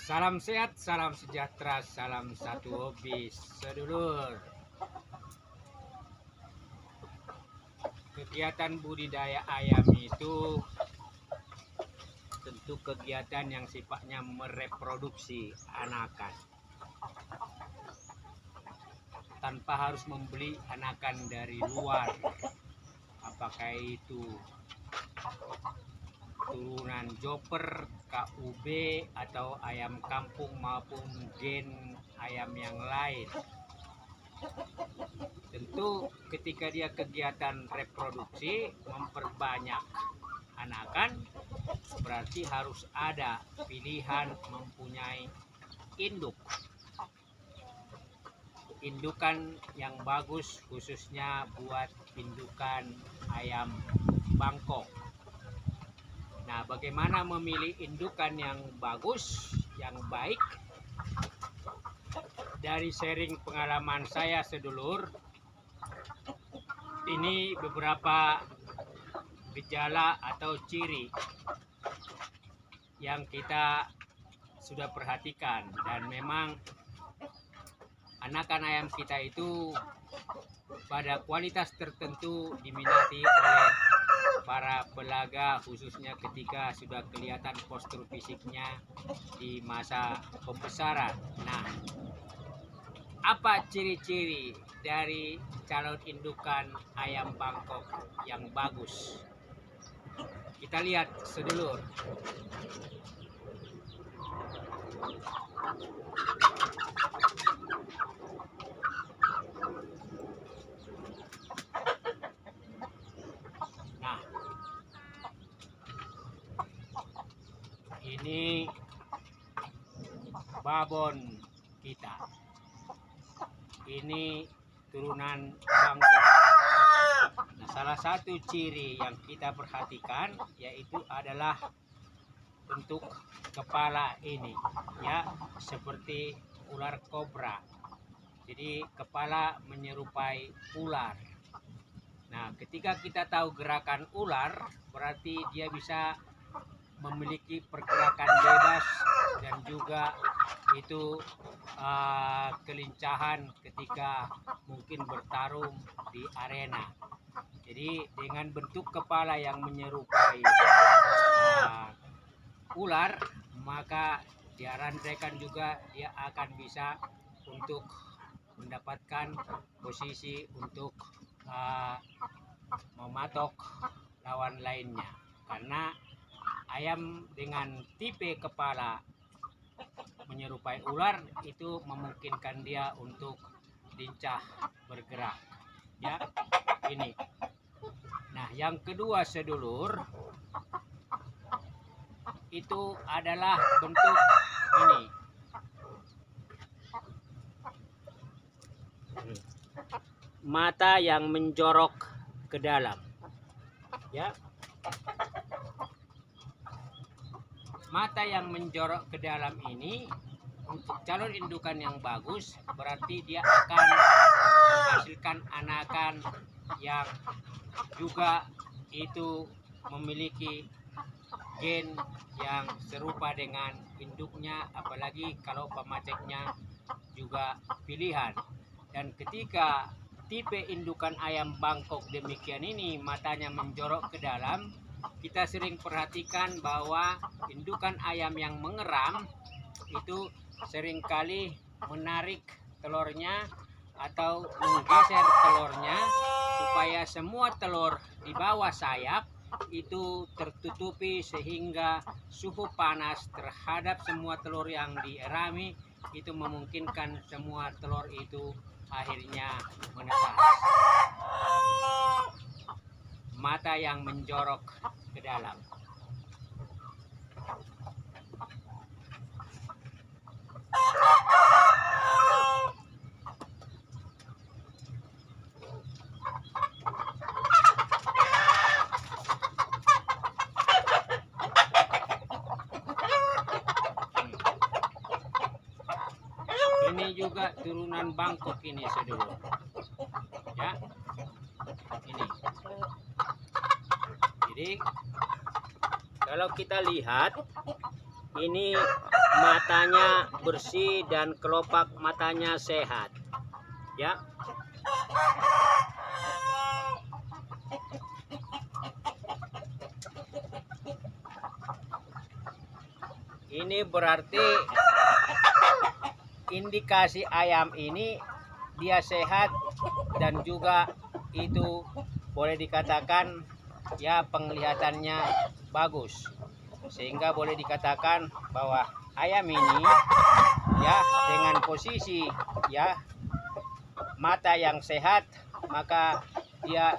Salam sehat, salam sejahtera, salam satu hobi sedulur. Kegiatan budidaya ayam itu tentu kegiatan yang sifatnya mereproduksi anakan tanpa harus membeli anakan dari luar, apakah itu turunan joper, KUB, atau ayam kampung maupun gen ayam yang lain. Tentu ketika dia kegiatan reproduksi memperbanyak anakan, berarti harus ada pilihan mempunyai indukan yang bagus, khususnya buat indukan ayam Bangkok. Nah, bagaimana memilih indukan yang bagus, yang baik? Dari sharing pengalaman saya sedulur, ini beberapa gejala atau ciri yang kita sudah perhatikan, dan memang anakan ayam kita itu pada kualitas tertentu diminati oleh para pelaga, khususnya ketika sudah kelihatan postur fisiknya di masa pembesaran. Nah, apa ciri-ciri dari calon indukan ayam Bangkok yang bagus? Kita lihat sedulur. Nah, ini babon kita. Ini turunan Bangkok. Nah, salah satu ciri yang kita perhatikan yaitu adalah bentuk kepala ini, ya, seperti ular kobra. Jadi kepala menyerupai ular. Nah, ketika kita tahu gerakan ular, berarti dia bisa memiliki pergerakan bebas dan juga itu kelincahan ketika mungkin bertarung di arena. Jadi dengan bentuk kepala yang menyerupai ular, maka diandaikan juga dia akan bisa untuk mendapatkan posisi untuk mematok lawan lainnya, karena ayam dengan tipe kepala menyerupai ular itu memungkinkan dia untuk lincah bergerak, ya. Ini. Nah, yang kedua sedulur, itu adalah bentuk ini. Mata yang menjorok ke dalam, ya. Mata yang menjorok ke dalam ini untuk calon indukan yang bagus, berarti dia akan menghasilkan anakan yang juga itu memiliki gen yang serupa dengan induknya, apalagi kalau pemaceknya juga pilihan. Dan ketika tipe indukan ayam Bangkok demikian ini, matanya menjorok ke dalam, kita sering perhatikan bahwa indukan ayam yang mengeram itu seringkali menarik telurnya atau menggeser telurnya supaya semua telur di bawah sayap itu tertutupi, sehingga suhu panas terhadap semua telur yang dierami itu memungkinkan semua telur itu akhirnya menetas. Mata yang menjorok ke dalam. Ini juga turunan Bangkok ini sedulur, ya. Ini. Jadi kalau kita lihat ini matanya bersih dan kelopak matanya sehat, ya. Ini berarti indikasi ayam ini dia sehat dan juga itu boleh dikatakan ya penglihatannya bagus, sehingga boleh dikatakan bahwa ayam ini ya dengan posisi ya mata yang sehat, maka dia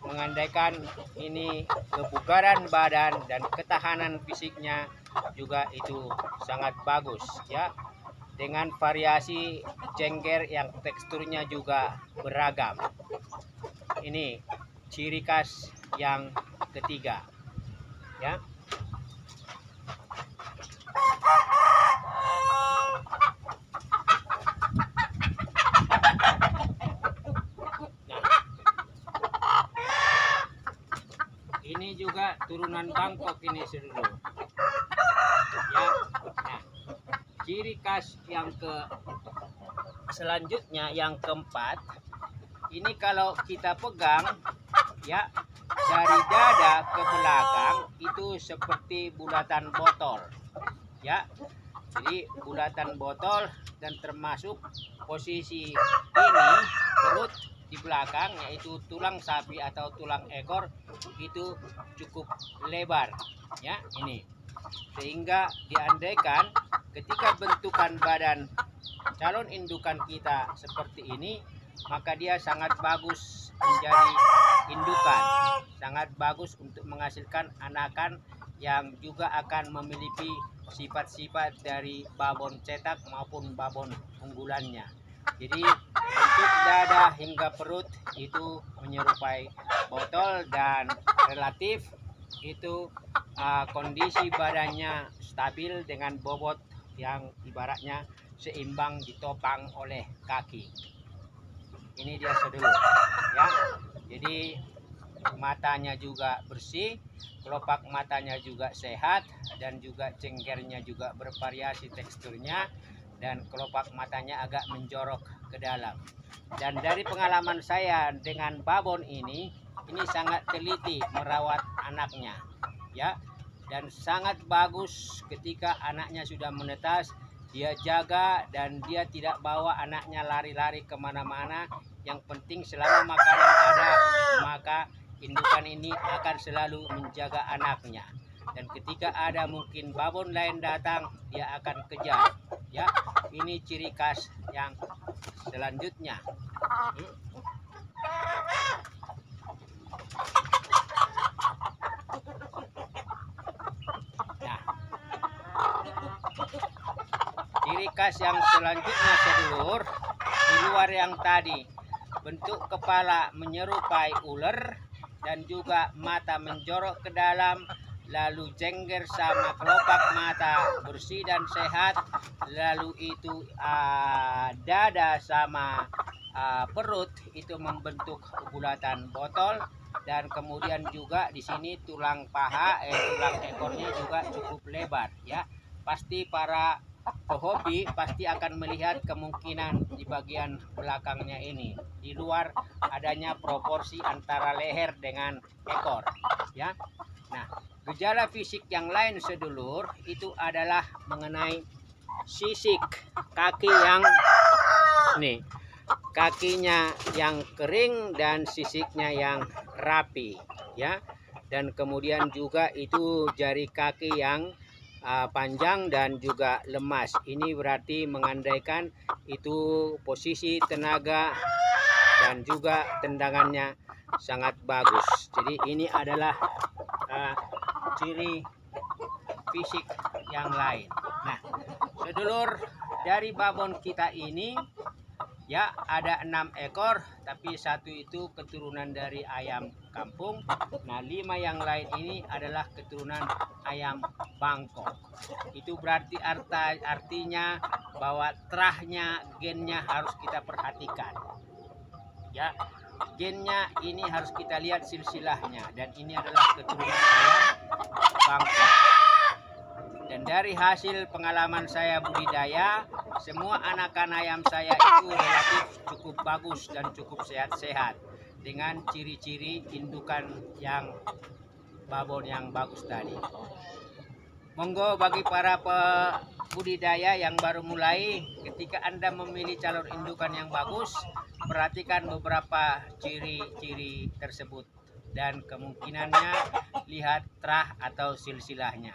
mengandaikan ini kebugaran badan dan ketahanan fisiknya juga itu sangat bagus ya, dengan variasi cengker yang teksturnya juga beragam. Ini ciri khas yang ketiga ya. Ini juga turunan Bangkok ini seluruh ya. Nah, ciri khas yang selanjutnya yang keempat, ini kalau kita pegang ya dari dada ke belakang itu seperti bulatan botol ya. Jadi bulatan botol, dan termasuk posisi ini perut di belakang yaitu tulang sapi atau tulang ekor itu cukup lebar ya ini, sehingga diandaikan ketika bentukan badan calon indukan kita seperti ini, maka dia sangat bagus menjadi indukan, sangat bagus untuk menghasilkan anakan yang juga akan memiliki sifat-sifat dari babon cetak maupun babon unggulannya. Jadi bentuk dada hingga perut itu menyerupai botol dan relatif itu kondisi badannya stabil dengan bobot yang ibaratnya seimbang ditopang oleh kaki. Ini dia sedulur ya. Jadi matanya juga bersih, kelopak matanya juga sehat, dan juga cengkernya juga bervariasi teksturnya, dan kelopak matanya agak menjorok ke dalam. Dan dari pengalaman saya dengan babon ini sangat teliti merawat anaknya ya, dan sangat bagus ketika anaknya sudah menetas, dia jaga dan dia tidak bawa anaknya lari-lari kemana-mana. Yang penting selama makanan ada, maka indukan ini akan selalu menjaga anaknya, dan ketika ada mungkin babon lain datang, dia akan kejar ya. Ini ciri khas yang selanjutnya. Nah, ciri khas yang selanjutnya sedulur, di luar yang tadi bentuk kepala menyerupai ular dan juga mata menjorok ke dalam, lalu jengger sama kelopak mata bersih dan sehat, lalu itu dada sama perut itu membentuk bulatan botol, dan kemudian juga di sini tulang paha tulang ekornya juga cukup lebar ya. Pasti para pehobi pasti akan melihat kemungkinan di bagian belakangnya ini, di luar adanya proporsi antara leher dengan ekor ya. Nah, gejala fisik yang lain sedulur itu adalah mengenai sisik kaki yang nih, kakinya yang kering dan sisiknya yang rapi ya, dan kemudian juga itu jari kaki yang panjang dan juga lemas. Ini berarti mengandaikan itu posisi tenaga dan juga tendangannya sangat bagus. Jadi ini adalah ciri fisik yang lain. Nah, sedulur, dari babon kita ini ya ada 6 ekor, tapi satu itu keturunan dari ayam kampung. Nah, 5 yang lain ini adalah keturunan ayam Bangkok. Itu berarti artinya bahwa terahnya, gennya harus kita perhatikan ya. Gennya ini harus kita lihat silsilahnya, dan ini adalah keturunan ayam Bangkok. Dan dari hasil pengalaman saya budidaya, semua anakan ayam saya itu relatif cukup bagus dan cukup sehat-sehat dengan ciri-ciri indukan yang babon yang bagus tadi. Monggo bagi para budidaya yang baru mulai, ketika Anda memilih calon indukan yang bagus, perhatikan beberapa ciri-ciri tersebut dan kemungkinannya lihat terah atau silsilahnya.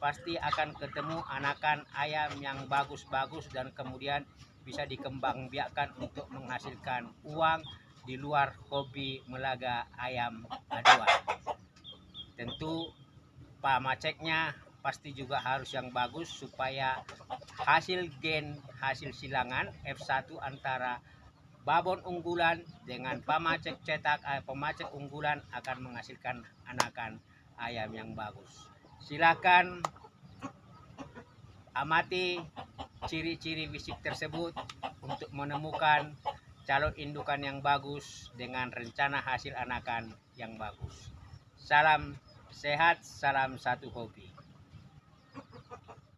Pasti akan ketemu anakan ayam yang bagus-bagus dan kemudian bisa dikembangbiakkan untuk menghasilkan uang di luar hobi melaga ayam aduan. Tentu pamaceknya pasti juga harus yang bagus supaya hasil gen, hasil silangan F1 antara babon unggulan dengan pamacek cetak, pamacek unggulan akan menghasilkan anakan ayam yang bagus. Silakan amati ciri-ciri fisik tersebut untuk menemukan calon indukan yang bagus dengan rencana hasil anakan yang bagus. Salam sehat, salam satu hobi.